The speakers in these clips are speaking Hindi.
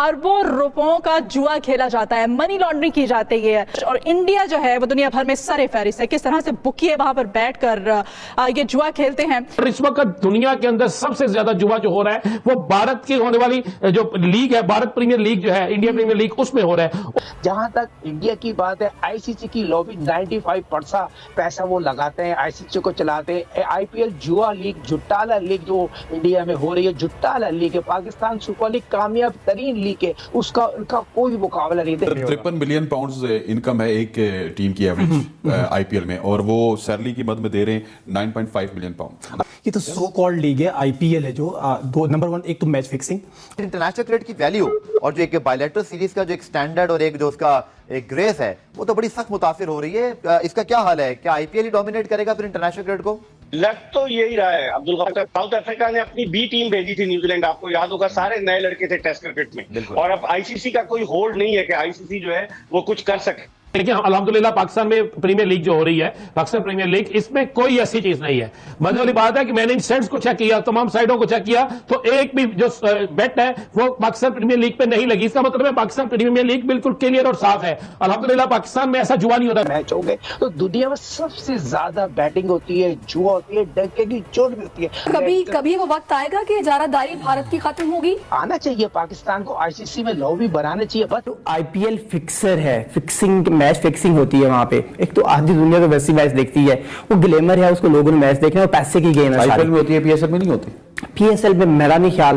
अरबों रुपयों का जुआ खेला जाता है, मनी लॉन्ड्रिंग की जाती है और इंडिया जो है वो दुनिया भर में सरे फहरिस्त है। किस तरह से बुकिए वहां पर बैठकर ये जुआ खेलते हैं। इस वक्त दुनिया के अंदर सबसे ज्यादा जुआ जो हो रहा है वो भारत की होने वाली जो लीग है, भारत प्रीमियर लीग जो है, इंडिया प्रीमियर लीग, उसमें हो रहा है। जहां तक इंडिया की बात है, आईसीसी की लॉबी 95% पैसा वो लगाते हैं, आईसीसी को चलाते हैं। आईपीएल जुआ लीग, जुट्टाला लीग जो इंडिया में हो रही है, जुट्टाला लीग है, पाकिस्तान सुपर लीग कामयाब तरीन लीग है, उसका उनका कोई मुकाबला नहीं। 53 मिलियन पाउंड्स इनकम है एक टीम की एवरेज आईपीएल में, और वो सैलरी की मद में दे रहे हैं 9.5 मिलियन पाउंड। ये तो सो कॉल्ड लीग है आईपीएल है जो दो नंबर वन, एक तो मैच फिक्सिंग, इंटरनेशनल क्रिकेट की वैल्यू और जो एक बायलैटरल सीरीज का जो एक स्टैंडर्ड और एक जो उसका एक ग्रेस है, वो तो बड़ी सख्त मुतासिर हो रही है। इसका क्या हाल है? क्या आईपीएल ही डोमिनेट करेगा फिर इंटरनेशनल क्रिकेट को? लग तो यही रहा है अब्दुल गफार। साउथ अफ्रीका ने अपनी बी टीम भेजी थी न्यूजीलैंड, आपको याद होगा, सारे नए लड़के थे टेस्ट क्रिकेट में, और अब आईसीसी का कोई होल्ड नहीं है कि आईसीसी जो है वो कुछ कर सके। लेकिन अल्हम्दुलिल्लाह पाकिस्तान में प्रीमियर लीग जो हो रही है, पाकिस्तान प्रीमियर लीग, इसमें कोई ऐसी चीज नहीं है। मजे वाली बात है कि मैंने इंस्टेंट्स को चेक किया, तमाम साइडों को चेक किया, तो एक भी जो बेट है वो पाकिस्तान प्रीमियर लीग पे नहीं लगी। इसका मतलब है पाकिस्तान प्रीमियर लीग बिल्कुल क्लियर और साफ है। अल्हम्दुलिल्लाह पाकिस्तान में ऐसा जुआ नहीं होता। मैच हो गए तो दुनिया में सबसे ज्यादा बैटिंग होती है, जुआ होती है, डंके की चोट मिलती है। कभी वो वक्त आएगा कि इजारादारी भारत की खत्म होगी। आना चाहिए पाकिस्तान को आईसीसी में लॉबी बनाना चाहिए। बस तो आईपीएल फिक्सर है, फिक्सिंग मैच फिक्सिंग होती है वहां पे। एक तो आधी दुनिया तो वैसी मैच देखती है, वो ग्लैमर है, उसको लोगों ने मैच देखना है, पैसे की गेम है। आईपीएल में होती है, पीएसएल में नहीं होती। पीएसएल में मेरा नहीं ख्याल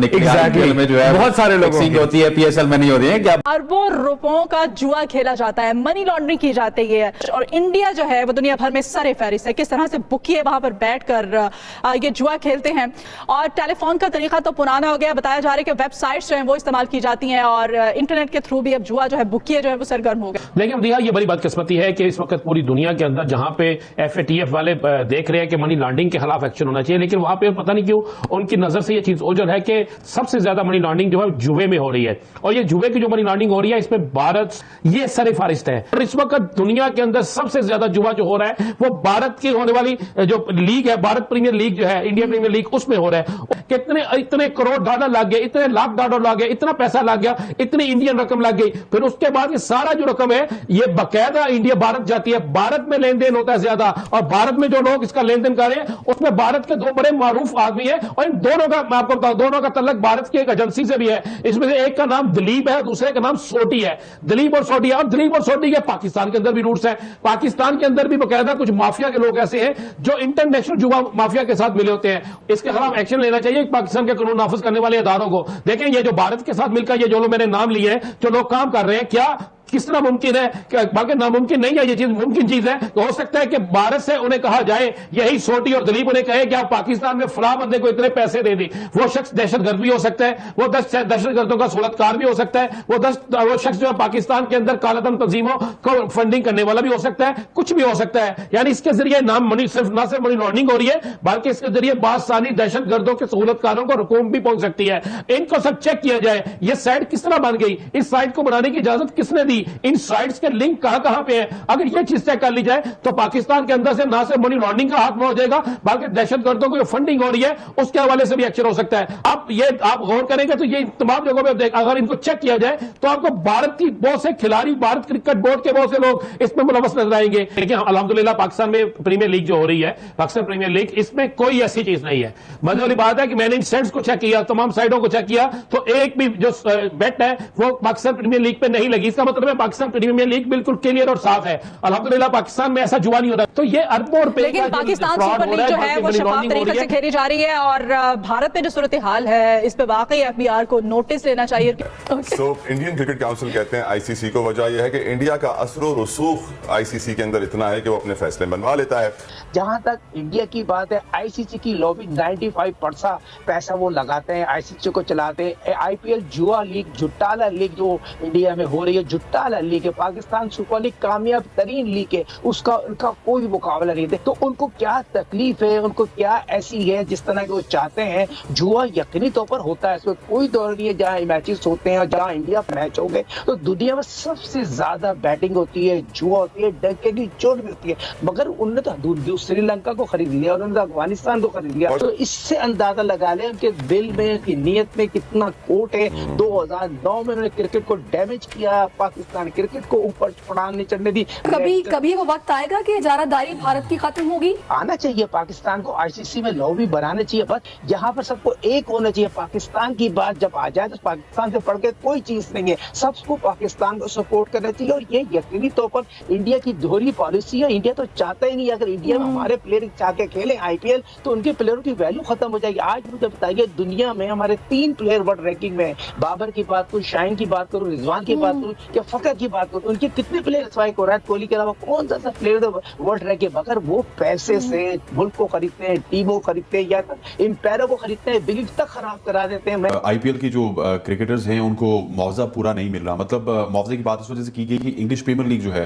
एग्जैक्टली में जो है बहुत सारे लोग होती है, पीएसएल में नहीं होती है। क्या अरबों रुपयों का जुआ खेला जाता है, मनी लॉन्ड्रिंग की जाती है और इंडिया जो है वो दुनिया भर में सरे फहरिस्त है। किस तरह से बुकिए वहां पर बैठकर ये जुआ खेलते हैं और टेलीफोन का तरीका तो पुराना हो गया। बताया जा रहा है कि वेबसाइट्स जो है वो इस्तेमाल की जाती हैं और इंटरनेट के थ्रू भी अब जुआ जो है, बुकिए जो है वो सरगर्म हो गया। लेकिन दिया ये बड़ी बदकिस्मती है कि इस वक्त पूरी दुनिया के अंदर जहां पे एफएटीएफ वाले देख रहे हैं कि मनी लॉन्ड्रिंग के खिलाफ एक्शन होना चाहिए, लेकिन वहां पे पता नहीं क्यों उनकी नजर से ये चीज ओझल है कि सबसे ज्यादा मनी लॉन्ड्रिंग जो है जुए में हो रही है, और ये जुए की जो मनी लॉन्ड्रिंग हो रही है इसमें भारत ये सरे फहरिस्त है। और इस वक्त दुनिया के अंदर सबसे ज्यादा जुआ जो हो रहा है वो भारत की होने वाली जो लीग है, भारत प्रीमियर लीग जो है, इंडिया प्रीमियर लीग, उसमें हो रहा है। कितने इतने करोड़ डॉलर लग गए, इतने लाख डॉलर लग गए, इतना पैसा लग गया, इतनी इंडियन रकम लग गई। फिर उसके बाद ये सारा जो रकम है ये बकायदा इंडिया भारत जाती है, भारत में लेन देन होता है ज्यादा, और भारत में जो लोग इसका लेन देन कर रहे हैं उसमें भारत के दो बड़े मारूफ आदमी है, और इन दोनों का मैं आपको बताऊं, दोनों का तल्लक भारत की एक एजेंसी से भी है। इसमें से एक का नाम दिलीप है, दूसरे का नाम सोटी है। दिलीप और सोटी, और दिलीप और सोटी के पाकिस्तान के अंदर भी रूट्स हैं। पाकिस्तान के अंदर भी बकायदा कुछ माफिया के लोग ऐसे हैं जो इंटरनेशनल जुआ माफिया के साथ मिले होते हैं। इसके खिलाफ एक्शन लेना चाहिए पाकिस्तान के कानून नाफिज करने वाले इदारों को। देखें ये जो भारत के साथ मिलकर ये जो लोग मैंने नाम लिए हैं, जो लोग काम कर रहे हैं, क्या किस तरह मुमकिन है, बाकी नामुमकिन नहीं है, ये चीज मुमकिन चीज है। तो हो सकता है कि भारत से उन्हें कहा जाए, यही सोटी और दिलीप उन्हें कहे कि आप पाकिस्तान में फलां बंदे को इतने पैसे दे दी। वो शख्स दहशतगर्द भी हो सकता है, वो 10 दहशतगर्दों का सूरतकार भी हो सकता है, वो शख्स जो है पाकिस्तान के अंदर कालाधन तंजीमों को फंडिंग करने वाला भी हो सकता है, कुछ भी हो सकता है। यानी इसके जरिए नाम मनी सिर्फ ना सिर्फ मनी लॉन्ड्रिंग हो रही है, बल्कि इसके जरिए बासानी दहशतगर्दों के सहूलतकारों को रकूम भी पहुंच सकती है। इनको सब चेक किया जाए, ये साइट किस तरह बन गई, इस साइट को बनाने की इजाजत किसने दी, इन साइट्स के लिंक कहां पे है। अगर ये चीज तय कर ली जाए तो पाकिस्तान के अंदर से ना सिर्फ मनी लॉन्ड्रिंग का हाथ में हो जाएगा, बल्कि दहशतगर्दों को जो फंडिंग हो रही है उसके हवाले से भी एक्शन हो सकता है। अब ये आप गौर करेंगे तो ये तमाम जगहों पे अगर इनको चेक किया जाए तो आपको भारत की बहुत से खिलाड़ी, भारत क्रिकेट बोर्ड के बहुत से लोग इसमें मुलव्वस नजर आएंगे। लेकिन अल्हम्दुलिल्लाह पाकिस्तान में प्रीमियर लीग जो हो रही है, पाकिस्तान प्रीमियर लीग, इसमें कोई ऐसी चीज नहीं है। मजे वाली बात है कि मैंने इंस्टेंट्स को चेक किया, तमाम साइडों को चेक किया, तो एक भी जो बेट है वो पाकिस्तान प्रीमियर लीग पे नहीं लगी। इसका मतलब है पाकिस्तान प्रीमियर लीग बिल्कुल क्लियर और साफ है। अल्हम्दुलिल्लाह पाकिस्तान में ऐसा जुआ नहीं होता। तो ये अरबों रुपए, लेकिन पाकिस्तान सुपर लीग जो है वो शफाफ तरीके से खेली जा रही है और भारत में जो सूरत हाल है इस पे वाकई एफबीआर को नोटिस लेना चाहिए। इंडियन क्रिकेट काउंसिल कहते हैं आईसीसी को, वजह यह है कि इंडिया का असर रसूख आईसीसी के अंदर इतना है कि वो अपने फैसले बनवा लेता है। जहां तक इंडिया की बात है, आईसीसी की लॉबी 95% पैसा वो लगाते हैं, आईसीसी को चलाते हैं। आईपीएल जुआ लीग, जुट्टाला लीग जो इंडिया में हो रही है, जुट्टा जुट्टाला लीग है, पाकिस्तान सुपर लीग कामयाब तरीन लीग है, उसका उनका कोई मुकाबला नहीं है। तो उनको क्या तकलीफ है, उनको क्या ऐसी है जिस तरह के वो चाहते हैं। जुआ यकीनी तौर पर होता है, इसमें कोई दौर नहीं है। जहाँ मैचेस होते हैं, जहाँ इंडिया मैच हो गए, तो दुनिया में सबसे ज्यादा बैटिंग होती है, जुआ होती है, डंके की चोट भी होती है। मगर उन्होंने तो श्रीलंका को खरीद लिया, उन्होंने तो अफगानिस्तान को खरीद लिया। तो इससे अंदाजा लगा लें उनके दिल में की नीयत में कितना खोट है। 2009 में उन्होंने क्रिकेट को डैमेज किया, पाकिस्तान क्रिकेट को ऊपर पड़ान नहीं चढ़ने दी। कभी वो वक्त आएगा कि इजारादारी भारत की खत्म होगी? आना चाहिए पाकिस्तान को, आईसीसी में लॉबी बनाना चाहिए, बस यहाँ पर सबको एक होना चाहिए। पाकिस्तान की बात जब आ जाए तो पाकिस्तान से पढ़ के कोई चीज नहीं है, सबको पाकिस्तान को सपोर्ट करना चाहिए। और ये यकीनी तौर पर इंडिया की दोहरी पॉलिसी है। इंडिया तो चाहता ही नहीं, अगर इंडिया में हमारे प्लेयर चाह के खेले आईपीएल तो उनके प्लेयरों की वैल्यू खत्म हो जाएगी। आज मुझे बताइए, दुनिया में हमारे 3 प्लेयर वर्ल्ड रैंकिंग में, बाबर की बात करूं, शाहीन की बात करूं, रिजवान की बात करूं या फकर की बात करूं, उनके कितने प्लेयर स्ट्राइक हो रहा है? कोहली के अलावा कौन सा प्लेयर वर्ल्ड रैंकिंग? अगर वो पैसे से मुल्क को खरीदते हैं, टीमों को खरीदते हैं या एम्पायरों को खरीदते हैं, बिलीफ तक खराब करा देते हैं। आईपीएल की जो क्रिकेटर्स हैं उनको मुआवजा पूरा नहीं मिल रहा। मतलब मुआवजे की बात इस वजह से की गई कि इंग्लिश प्रीमियर लीग जो है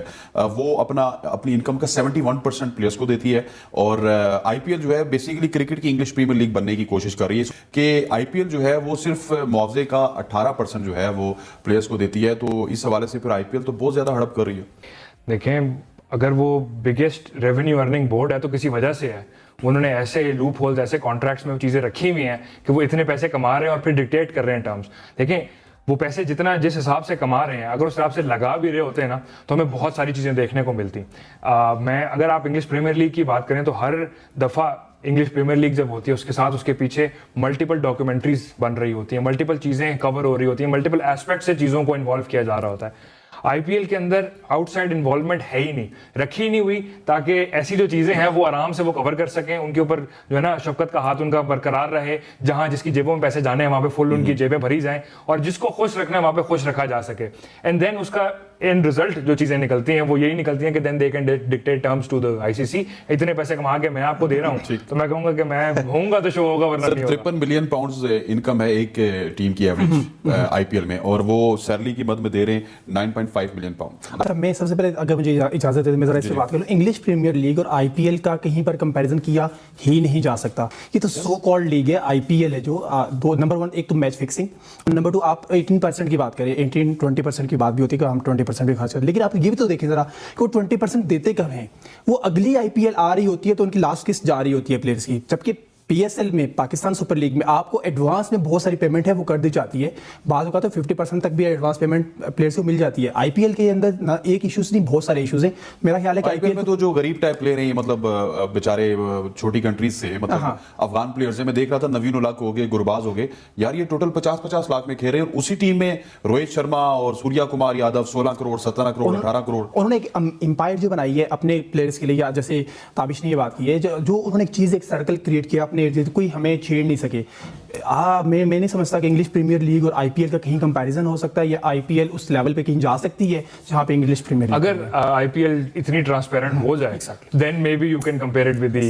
वो अपनी इनकम का 71% प्लेयर्स को देती है, और आईपीएल जो है बेसिकली क्रिकेट की इंग्लिश प्रीमियर लीग बनने की कोशिश कर रही है कि आईपीएल जो है वो सिर्फ मुआवजे का 18% जो है वो प्लेयर्स को देती है। तो इस हवाले से फिर आईपीएल तो बहुत ज्यादा हड़प कर रही है। देखें, अगर वो बिगेस्ट रेवेन्यू अर्निंग बोर्ड है तो किसी वजह से है। उन्होंने ऐसे लूप होल्स, ऐसे कॉन्ट्रैक्ट्स में चीज़ें रखी हुई हैं कि वो इतने पैसे कमा रहे हैं और फिर डिक्टेट कर रहे हैं टर्म्स। देखें, वो पैसे जितना जिस हिसाब से कमा रहे हैं, अगर उस हिसाब से लगा भी रहे होते हैं ना, तो हमें बहुत सारी चीज़ें देखने को मिलती। अगर आप इंग्लिश प्रीमियर लीग की बात करें तो हर दफ़ा इंग्लिश प्रीमियर लीग जब होती है उसके साथ उसके पीछे मल्टीपल डॉक्यूमेंट्रीज बन रही होती हैं, मल्टीपल चीज़ें कवर हो रही होती हैं, मल्टीपल एस्पेक्ट से चीज़ों को इन्वॉल्व किया जा रहा होता है। आईपीएल के अंदर आउटसाइड इन्वॉल्वमेंट है ही नहीं, रखी ही नहीं हुई, ताकि ऐसी जो चीजें हैं वो आराम से वो कवर कर सकें, उनके ऊपर जो है ना शफकत का हाथ उनका बरकरार रहे। जहां जिसकी जेबों में पैसे जाने हैं वहां पे फुल उनकी जेबें भरी जाएं, और जिसको खुश रखना है वहां पे खुश रखा जा सके। एंड देन उसका एंड रिजल्ट जो चीजें निकलती हैं वो यही निकलती हैं कि then they can dictate terms to the ICC. इतने पैसे कमा के मैं आपको दे रहा हूं तो मैं कहूंगा कि मैं होऊंगा तो शो होगा, वरना नहीं होगा। 53 मिलियन पाउंड्स इनकम है एक टीम की एवरेज आईपीएल में, और वो सैलरी की मद में दे रहे हैं 9.5 मिलियन पाउंड। अच्छा, मैं सबसे पहले अगर मुझे इजाजत है मैं जरा इससे बात करूं। इंग्लिश प्रीमियर लीग और आईपीएल का कहीं पर कंपैरिजन किया ही नहीं जा सकता। ये तो सो कॉल्ड लीग है। आईपीएल है जो दो, नंबर 1 एक तो मैच फिक्सिंग, नंबर 2 आप 18% की बात करें, 18-20% की बात भी होती है कि हम 20% भी खर्च करें, लेकिन आप ये भी तो देखें जरा कि वो 20% देते कब हैं। वो अगली आईपीएल आ रही होती है तो उनकी लास्ट किस्त जा रही होती है प्लेयर्स की, जबकि पीएसएल में, पाकिस्तान सुपर लीग में आपको एडवांस में बहुत सारी पेमेंट है वो कर दी जाती है। बाद का तो 50% तक भी एडवांस पेमेंट प्लेयर्स को मिल जाती है। आईपीएल के अंदर ना एक इश्यूज नहीं, बहुत सारे इश्यूज हैं। मेरा ख्याल है कि आईपीएल में तो जो गरीब टाइप प्लेयर हैं, मतलब बेचारे छोटी कंट्रीज से, मतलब अफगान प्लेयर्स हैं। मैं देख रहा था नवीन उल हक हो गए, गुरबाज हो गए, यार ये टोटल 50-50 लाख में खेल रहे हैं, और उसी टीम में रोहित शर्मा और सूर्या कुमार यादव 16 करोड़, 17 करोड़, 18 करोड़। उन्होंने एक एम्पायर जो बनाई है अपने प्लेयर्स के लिए, या जैसे ताबिश ने ये बात की है, जो उन्होंने एक चीज, एक सर्कल क्रिएट किया अपने, कोई हमें छेड़ नहीं सके। मैं नहीं समझता कि इंग्लिश प्रीमियर लीग और आईपीएल का कहीं कंपैरिजन हो सकता है, या आईपीएल उस लेवल पे कहीं जा सकती है जहां पे इंग्लिश प्रीमियर लीग। अगर आईपीएल इतनी ट्रांसपेरेंट हो जाए, then maybe you can compare it with the